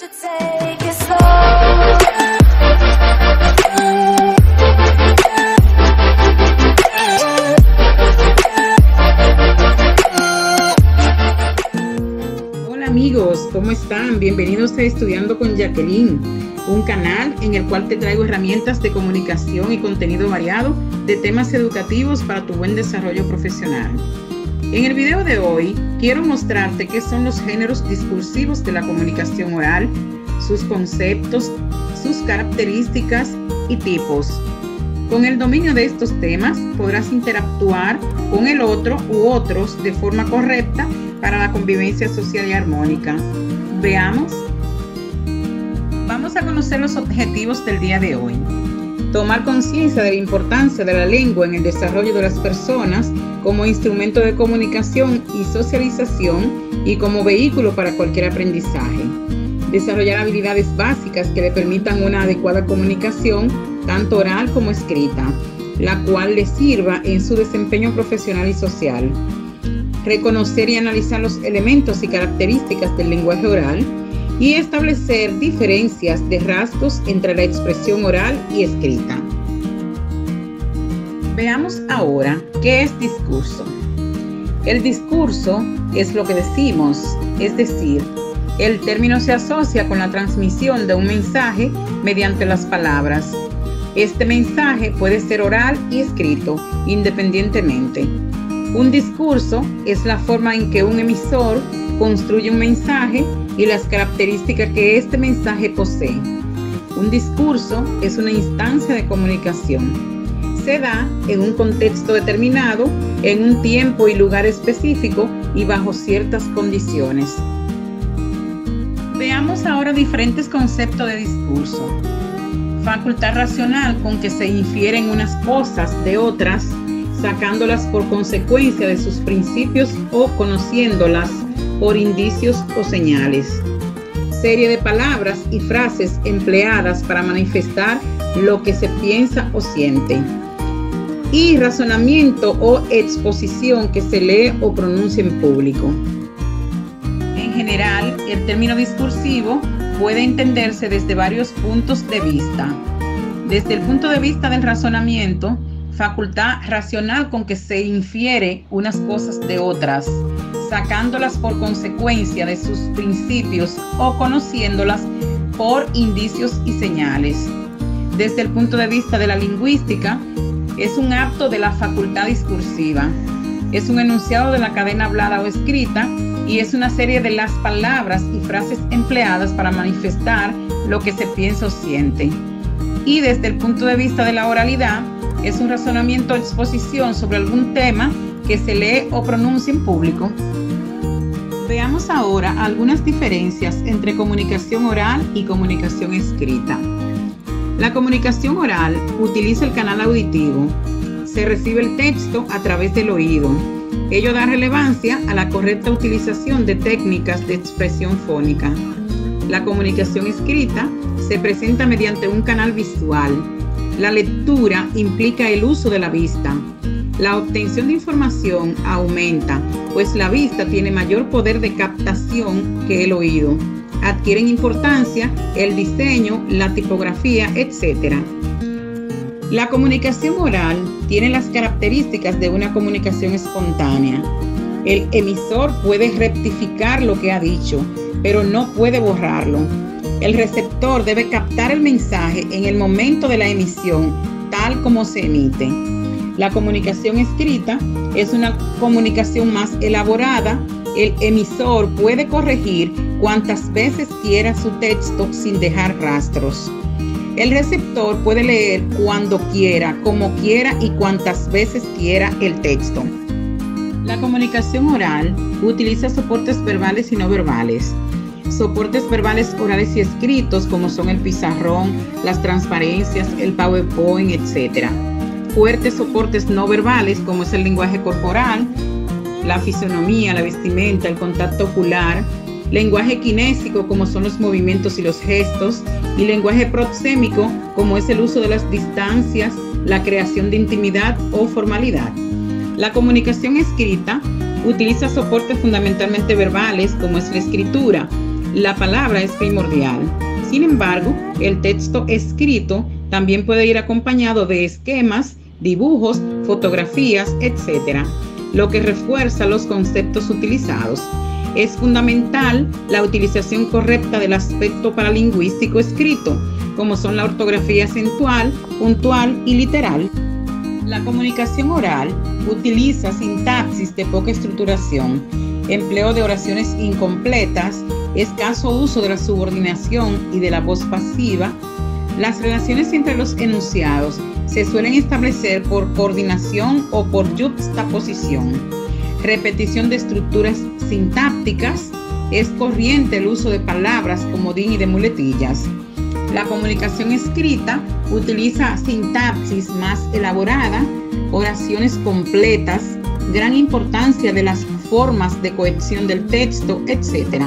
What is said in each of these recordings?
should take it slow. Hola amigos, ¿cómo están? Bienvenidos a Estudiando con Jacqueline, un canal en el cual te traigo herramientas de comunicación y contenido variado de temas educativos para tu buen desarrollo profesional. En el video de hoy quiero mostrarte qué son los géneros discursivos de la comunicación oral, sus conceptos, sus características y tipos. Con el dominio de estos temas podrás interactuar con el otro u otros de forma correcta para la convivencia social y armónica. Veamos. Vamos a conocer los objetivos del día de hoy. Tomar conciencia de la importancia de la lengua en el desarrollo de las personas como instrumento de comunicación y socialización y como vehículo para cualquier aprendizaje. Desarrollar habilidades básicas que le permitan una adecuada comunicación, tanto oral como escrita, la cual le sirva en su desempeño profesional y social. Reconocer y analizar los elementos y características del lenguaje oral y establecer diferencias de rasgos entre la expresión oral y escrita. Veamos ahora qué es discurso. El discurso es lo que decimos, es decir, el término se asocia con la transmisión de un mensaje mediante las palabras. Este mensaje puede ser oral y escrito, independientemente. Un discurso es la forma en que un emisor construye un mensaje y las características que este mensaje posee. Un discurso es una instancia de comunicación. Se da en un contexto determinado, en un tiempo y lugar específico y bajo ciertas condiciones. Veamos ahora diferentes conceptos de discurso. Facultad racional con que se infieren unas cosas de otras, sacándolas por consecuencia de sus principios o conociéndolas por indicios o señales. Serie de palabras y frases empleadas para manifestar lo que se piensa o siente. Y razonamiento o exposición que se lee o pronuncia en público. En general, el término discursivo puede entenderse desde varios puntos de vista. Desde el punto de vista del razonamiento, facultad racional con que se infiere unas cosas de otras, sacándolas por consecuencia de sus principios o conociéndolas por indicios y señales. Desde el punto de vista de la lingüística, es un acto de la facultad discursiva. Es un enunciado de la cadena hablada o escrita y es una serie de las palabras y frases empleadas para manifestar lo que se piensa o siente. Y desde el punto de vista de la oralidad, es un razonamiento o exposición sobre algún tema que se lee o pronuncia en público. Veamos ahora algunas diferencias entre comunicación oral y comunicación escrita. La comunicación oral utiliza el canal auditivo. Se recibe el texto a través del oído. Ello da relevancia a la correcta utilización de técnicas de expresión fónica. La comunicación escrita se presenta mediante un canal visual. La lectura implica el uso de la vista. La obtención de información aumenta, pues la vista tiene mayor poder de captación que el oído. Adquieren importancia el diseño, la tipografía, etc. La comunicación oral tiene las características de una comunicación espontánea. El emisor puede rectificar lo que ha dicho, pero no puede borrarlo. El receptor debe captar el mensaje en el momento de la emisión, tal como se emite. La comunicación escrita es una comunicación más elaborada. El emisor puede corregir cuantas veces quiera su texto sin dejar rastros. El receptor puede leer cuando quiera, como quiera y cuantas veces quiera el texto. La comunicación oral utiliza soportes verbales y no verbales. Soportes verbales orales y escritos como son el pizarrón, las transparencias, el PowerPoint, etc. Fuertes soportes no verbales como es el lenguaje corporal, la fisonomía, la vestimenta, el contacto ocular, lenguaje kinésico como son los movimientos y los gestos, y lenguaje proxémico como es el uso de las distancias, la creación de intimidad o formalidad. La comunicación escrita utiliza soportes fundamentalmente verbales como es la escritura, la palabra es primordial. Sin embargo, el texto escrito también puede ir acompañado de esquemas, dibujos, fotografías, etc., lo que refuerza los conceptos utilizados. Es fundamental la utilización correcta del aspecto paralingüístico escrito, como son la ortografía acentual, puntual y literal. La comunicación oral utiliza sintaxis de poca estructuración, empleo de oraciones incompletas, escaso uso de la subordinación y de la voz pasiva. Las relaciones entre los enunciados se suelen establecer por coordinación o por yuxtaposición. Repetición de estructuras sintácticas. Es corriente el uso de palabras, comodín y de muletillas. La comunicación escrita utiliza sintaxis más elaborada, oraciones completas, gran importancia de las formas de cohesión del texto, etc.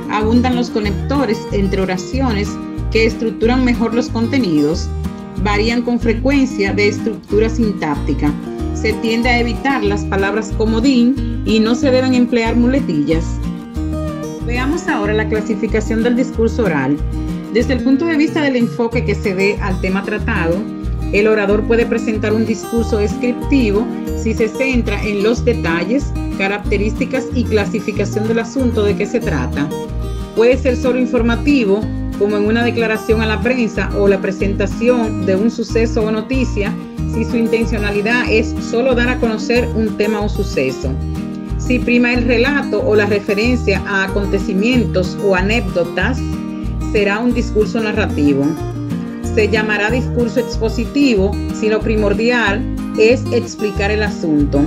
Abundan los conectores entre oraciones que estructuran mejor los contenidos. Varían con frecuencia de estructura sintáctica. Se tiende a evitar las palabras comodín y no se deben emplear muletillas. Veamos ahora la clasificación del discurso oral. Desde el punto de vista del enfoque que se dé al tema tratado, el orador puede presentar un discurso descriptivo si se centra en los detalles, características y clasificación del asunto de que se trata. Puede ser solo informativo, como en una declaración a la prensa o la presentación de un suceso o noticia, si su intencionalidad es solo dar a conocer un tema o suceso. Si prima el relato o la referencia a acontecimientos o anécdotas, será un discurso narrativo. Se llamará discurso expositivo si lo primordial es explicar el asunto,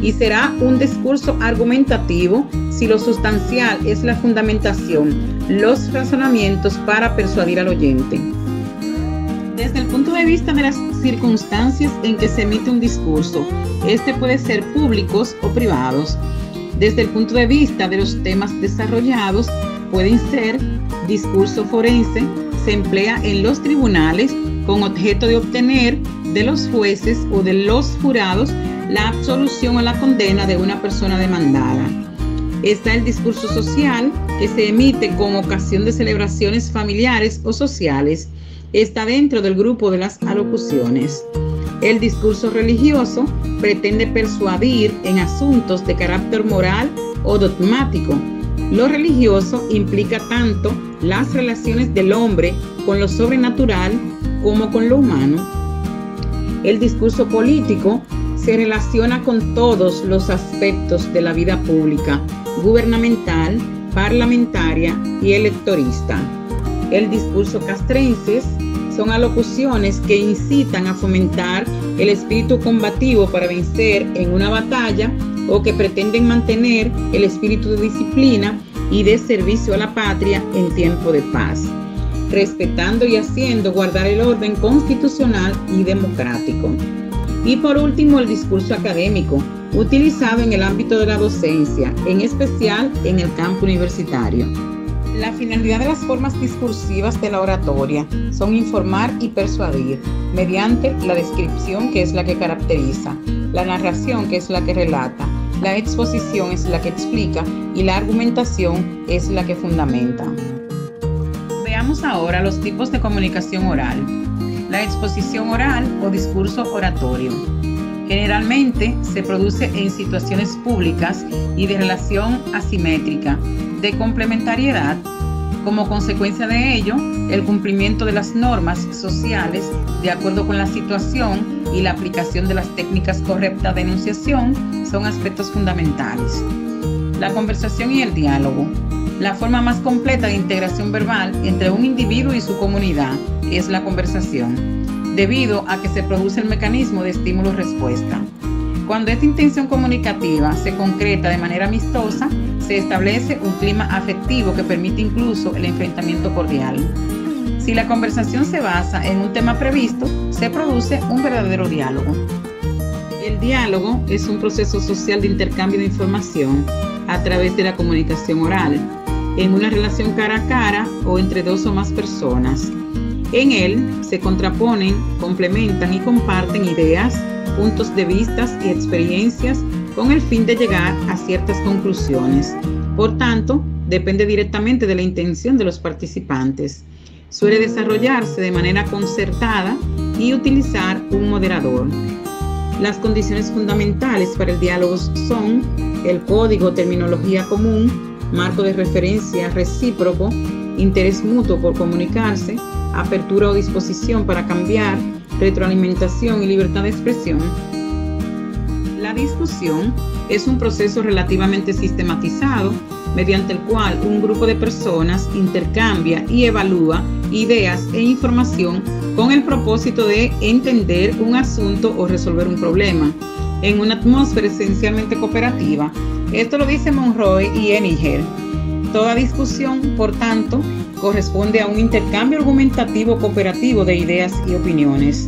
y será un discurso argumentativo si lo sustancial es la fundamentación, los razonamientos para persuadir al oyente. Desde el punto de vista de las circunstancias en que se emite un discurso, este puede ser públicos o privados. Desde el punto de vista de los temas desarrollados, pueden ser discurso forense, se emplea en los tribunales con objeto de obtener de los jueces o de los jurados la absolución o la condena de una persona demandada. Está el discurso social, que se emite con ocasión de celebraciones familiares o sociales. Está dentro del grupo de las alocuciones. El discurso religioso pretende persuadir en asuntos de carácter moral o dogmático. Lo religioso implica tanto las relaciones del hombre con lo sobrenatural como con lo humano. El discurso político se relaciona con todos los aspectos de la vida pública, gubernamental, parlamentaria y electorista. El discurso castrenses son alocuciones que incitan a fomentar el espíritu combativo para vencer en una batalla o que pretenden mantener el espíritu de disciplina y de servicio a la patria en tiempo de paz, respetando y haciendo guardar el orden constitucional y democrático. Y por último, el discurso académico, utilizado en el ámbito de la docencia, en especial en el campo universitario. La finalidad de las formas discursivas de la oratoria son informar y persuadir, mediante la descripción, que es la que caracteriza, la narración, que es la que relata, la exposición es la que explica y la argumentación es la que fundamenta. Veamos ahora los tipos de comunicación oral. La exposición oral o discurso oratorio. Generalmente se produce en situaciones públicas y de relación asimétrica, de complementariedad. Como consecuencia de ello, el cumplimiento de las normas sociales de acuerdo con la situación y la aplicación de las técnicas correctas de enunciación son aspectos fundamentales. La conversación y el diálogo. La forma más completa de integración verbal entre un individuo y su comunidad es la conversación, debido a que se produce el mecanismo de estímulo-respuesta. Cuando esta intención comunicativa se concreta de manera amistosa, se establece un clima afectivo que permite incluso el enfrentamiento cordial. Si la conversación se basa en un tema previsto, se produce un verdadero diálogo. El diálogo es un proceso social de intercambio de información a través de la comunicación oral, en una relación cara a cara o entre dos o más personas. En él se contraponen, complementan y comparten ideas, puntos de vista y experiencias con el fin de llegar a ciertas conclusiones. Por tanto, depende directamente de la intención de los participantes. Suele desarrollarse de manera concertada y utilizar un moderador. Las condiciones fundamentales para el diálogo son el código, terminología común, marco de referencia recíproco, interés mutuo por comunicarse, apertura o disposición para cambiar, retroalimentación y libertad de expresión. La discusión es un proceso relativamente sistematizado mediante el cual un grupo de personas intercambia y evalúa ideas e información con el propósito de entender un asunto o resolver un problema en una atmósfera esencialmente cooperativa. Esto lo dice Monroe y Henninger. Toda discusión, por tanto, corresponde a un intercambio argumentativo cooperativo de ideas y opiniones.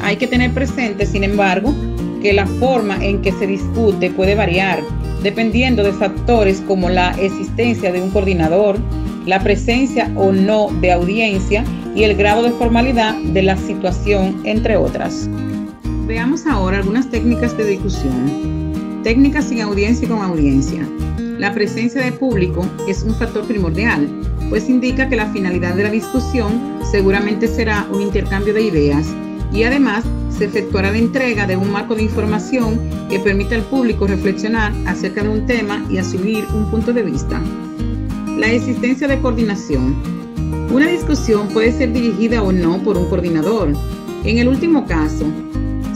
Hay que tener presente, sin embargo, que la forma en que se discute puede variar, dependiendo de factores como la existencia de un coordinador, la presencia o no de audiencia y el grado de formalidad de la situación, entre otras. Veamos ahora algunas técnicas de discusión. Técnicas sin audiencia y con audiencia. La presencia de público es un factor primordial, pues indica que la finalidad de la discusión seguramente será un intercambio de ideas y además se efectuará la entrega de un marco de información que permita al público reflexionar acerca de un tema y asumir un punto de vista. La existencia de coordinación. Una discusión puede ser dirigida o no por un coordinador. En el último caso,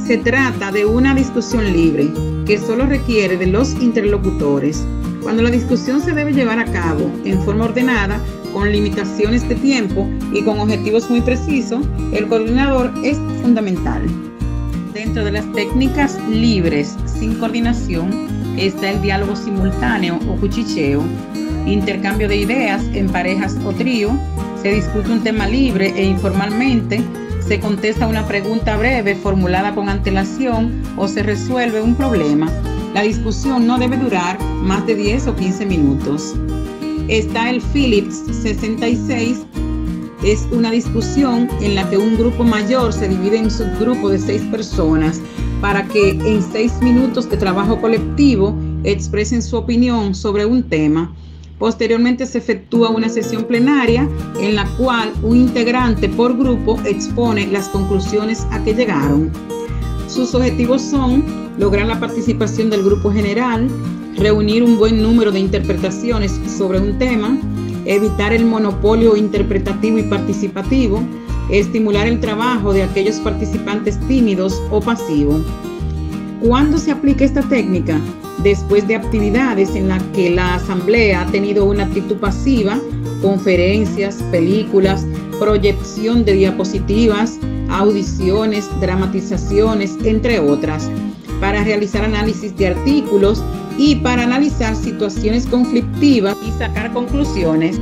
se trata de una discusión libre que solo requiere de los interlocutores. Cuando la discusión se debe llevar a cabo en forma ordenada, con limitaciones de tiempo y con objetivos muy precisos, el coordinador es fundamental. Dentro de las técnicas libres sin coordinación está el diálogo simultáneo o cuchicheo, intercambio de ideas en parejas o trío, se discute un tema libre e informalmente, se contesta una pregunta breve formulada con antelación o se resuelve un problema. La discusión no debe durar más de 10 o 15 minutos. Está el Phillips 66, es una discusión en la que un grupo mayor se divide en subgrupos de 6 personas para que en 6 minutos de trabajo colectivo expresen su opinión sobre un tema. Posteriormente se efectúa una sesión plenaria en la cual un integrante por grupo expone las conclusiones a que llegaron. Sus objetivos son lograr la participación del grupo general, reunir un buen número de interpretaciones sobre un tema, evitar el monopolio interpretativo y participativo, estimular el trabajo de aquellos participantes tímidos o pasivos. ¿Cuándo se aplica esta técnica? Después de actividades en las que la asamblea ha tenido una actitud pasiva, conferencias, películas, proyección de diapositivas, audiciones, dramatizaciones, entre otras, para realizar análisis de artículos y para analizar situaciones conflictivas y sacar conclusiones.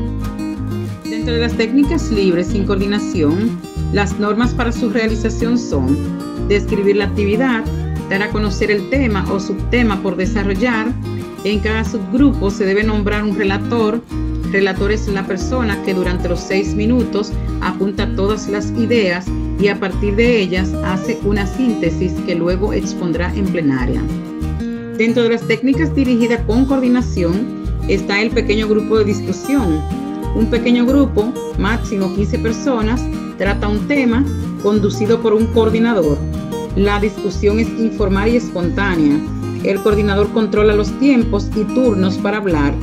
Dentro de las técnicas libres sin coordinación, las normas para su realización son describir la actividad, dar a conocer el tema o subtema por desarrollar. En cada subgrupo se debe nombrar un relator. Relator es la persona que durante los 6 minutos apunta todas las ideas y a partir de ellas hace una síntesis que luego expondrá en plenaria. Dentro de las técnicas dirigidas con coordinación está el pequeño grupo de discusión. Un pequeño grupo, máximo 15 personas, trata un tema conducido por un coordinador. La discusión es informal y espontánea. El coordinador controla los tiempos y turnos para hablar.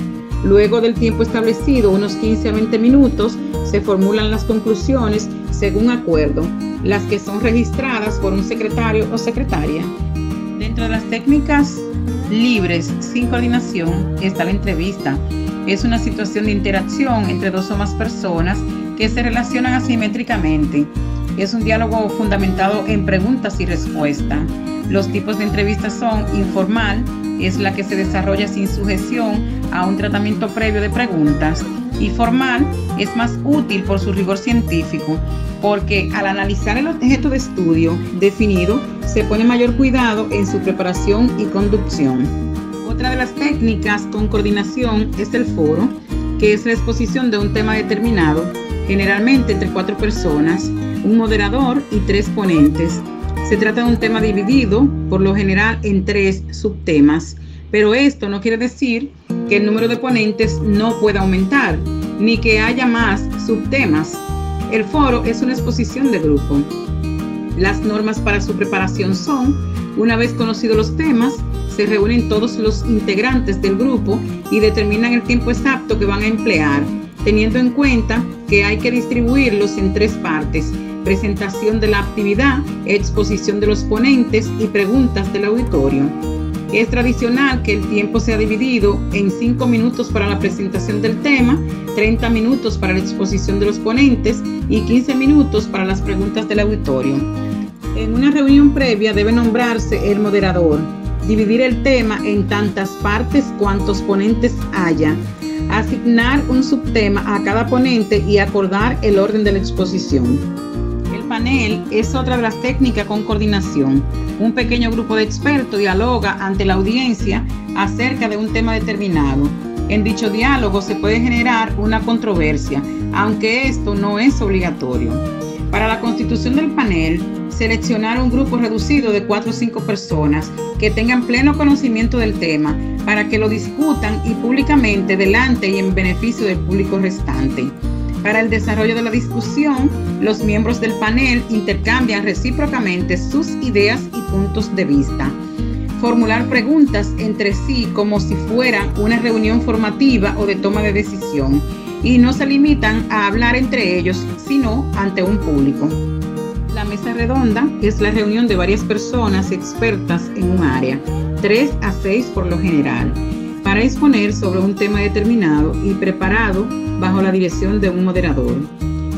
Luego del tiempo establecido, unos 15 a 20 minutos, se formulan las conclusiones según acuerdo, las que son registradas por un secretario o secretaria. Dentro de las técnicas libres sin coordinación está la entrevista. Es una situación de interacción entre 2 o más personas que se relacionan asimétricamente. Es un diálogo fundamentado en preguntas y respuestas. Los tipos de entrevistas son informal, es la que se desarrolla sin sujeción a un tratamiento previo de preguntas, y formal es más útil por su rigor científico, porque al analizar el objeto de estudio definido, se pone mayor cuidado en su preparación y conducción. Otra de las técnicas con coordinación es el foro, que es la exposición de un tema determinado, generalmente entre 4 personas, un moderador y 3 ponentes. Se trata de un tema dividido, por lo general, en 3 subtemas, pero esto no quiere decir que el número de ponentes no pueda aumentar, ni que haya más subtemas. El foro es una exposición de grupo. Las normas para su preparación son: una vez conocidos los temas, se reúnen todos los integrantes del grupo y determinan el tiempo exacto que van a emplear, teniendo en cuenta que hay que distribuirlos en 3 partes: presentación de la actividad, exposición de los ponentes y preguntas del auditorio. Es tradicional que el tiempo sea dividido en 5 minutos para la presentación del tema, 30 minutos para la exposición de los ponentes y 15 minutos para las preguntas del auditorio. En una reunión previa debe nombrarse el moderador, dividir el tema en tantas partes cuantos ponentes haya, asignar un subtema a cada ponente y acordar el orden de la exposición. El panel es otra de las técnicas con coordinación. Un pequeño grupo de expertos dialoga ante la audiencia acerca de un tema determinado. En dicho diálogo se puede generar una controversia, aunque esto no es obligatorio. Para la constitución del panel, seleccionar un grupo reducido de 4 o 5 personas que tengan pleno conocimiento del tema para que lo discutan y públicamente delante y en beneficio del público restante. Para el desarrollo de la discusión, los miembros del panel intercambian recíprocamente sus ideas y puntos de vista. Formular preguntas entre sí como si fuera una reunión formativa o de toma de decisión, y no se limitan a hablar entre ellos, sino ante un público. La mesa redonda es la reunión de varias personas expertas en un área, 3 a 6 por lo general, para exponer sobre un tema determinado y preparado bajo la dirección de un moderador.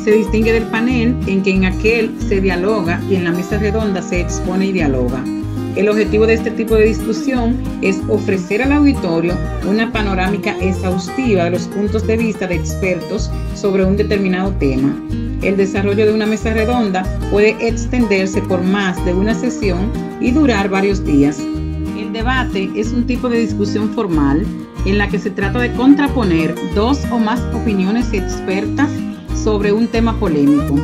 Se distingue del panel en que en aquel se dialoga y en la mesa redonda se expone y dialoga. El objetivo de este tipo de discusión es ofrecer al auditorio una panorámica exhaustiva de los puntos de vista de expertos sobre un determinado tema. El desarrollo de una mesa redonda puede extenderse por más de una sesión y durar varios días. El debate es un tipo de discusión formal en la que se trata de contraponer 2 o más opiniones expertas sobre un tema polémico.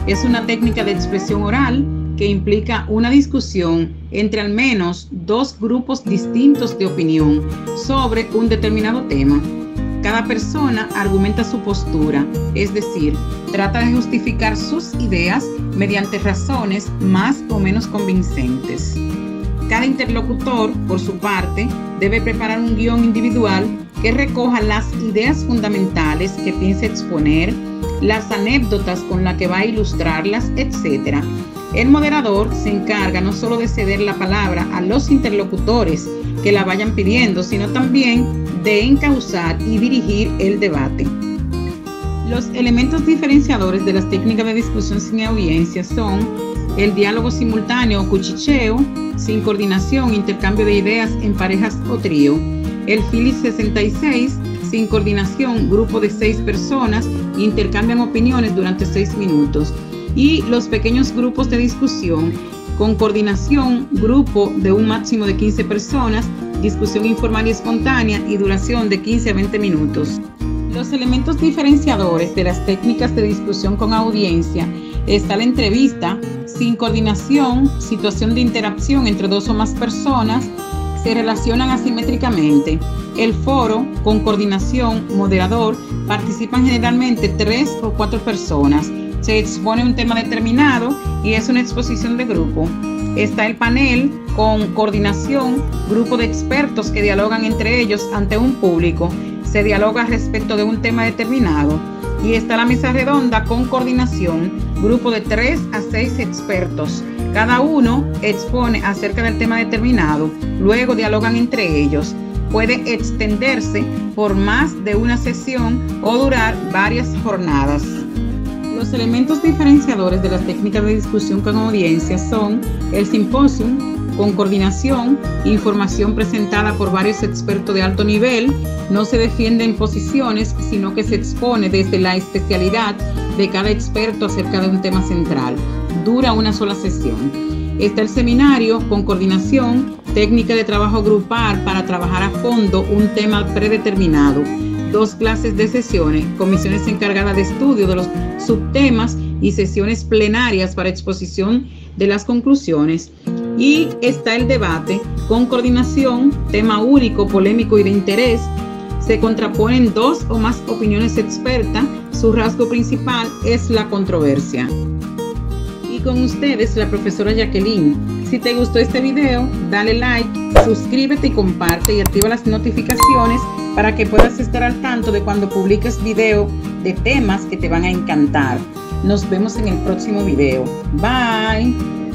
Es una técnica de expresión oral que implica una discusión entre al menos 2 grupos distintos de opinión sobre un determinado tema. Cada persona argumenta su postura, es decir, trata de justificar sus ideas mediante razones más o menos convincentes. Cada interlocutor, por su parte, debe preparar un guión individual que recoja las ideas fundamentales que piensa exponer, las anécdotas con las que va a ilustrarlas, etc. El moderador se encarga no solo de ceder la palabra a los interlocutores que la vayan pidiendo, sino también de encauzar y dirigir el debate. Los elementos diferenciadores de las técnicas de discusión sin audiencia son el diálogo simultáneo o cuchicheo, sin coordinación, intercambio de ideas en parejas o trío, el Phillips 66, sin coordinación, grupo de 6 personas intercambian opiniones durante 6 minutos, y los pequeños grupos de discusión, con coordinación, grupo de un máximo de 15 personas, discusión informal y espontánea y duración de 15 a 20 minutos. Los elementos diferenciadores de las técnicas de discusión con audiencia está la entrevista, sin coordinación, situación de interacción entre 2 o más personas, se relacionan asimétricamente. El foro, con coordinación, moderador, participan generalmente 3 o 4 personas. Se expone un tema determinado y es una exposición de grupo. Está el panel, con coordinación, grupo de expertos que dialogan entre ellos ante un público. Se dialoga respecto de un tema determinado. Y está la mesa redonda con coordinación, grupo de 3 a 6 expertos. Cada uno expone acerca del tema determinado, luego dialogan entre ellos. Puede extenderse por más de una sesión o durar varias jornadas. Los elementos diferenciadores de las técnicas de discusión con audiencia son el simposium, con coordinación, información presentada por varios expertos de alto nivel, no se defienden posiciones, sino que se expone desde la especialidad de cada experto acerca de un tema central. Dura una sola sesión. Está el seminario, con coordinación, técnica de trabajo grupal para trabajar a fondo un tema predeterminado. 2 clases de sesiones, comisiones encargadas de estudio de los subtemas y sesiones plenarias para exposición de las conclusiones. Y está el debate, con coordinación, tema único, polémico y de interés. se contraponen dos o más opiniones expertas, su rasgo principal es la controversia. Y con ustedes, la profesora Jacqueline. Si te gustó este video, dale like, suscríbete y comparte y activa las notificaciones para que puedas estar al tanto de cuando publiques video de temas que te van a encantar. Nos vemos en el próximo video. Bye.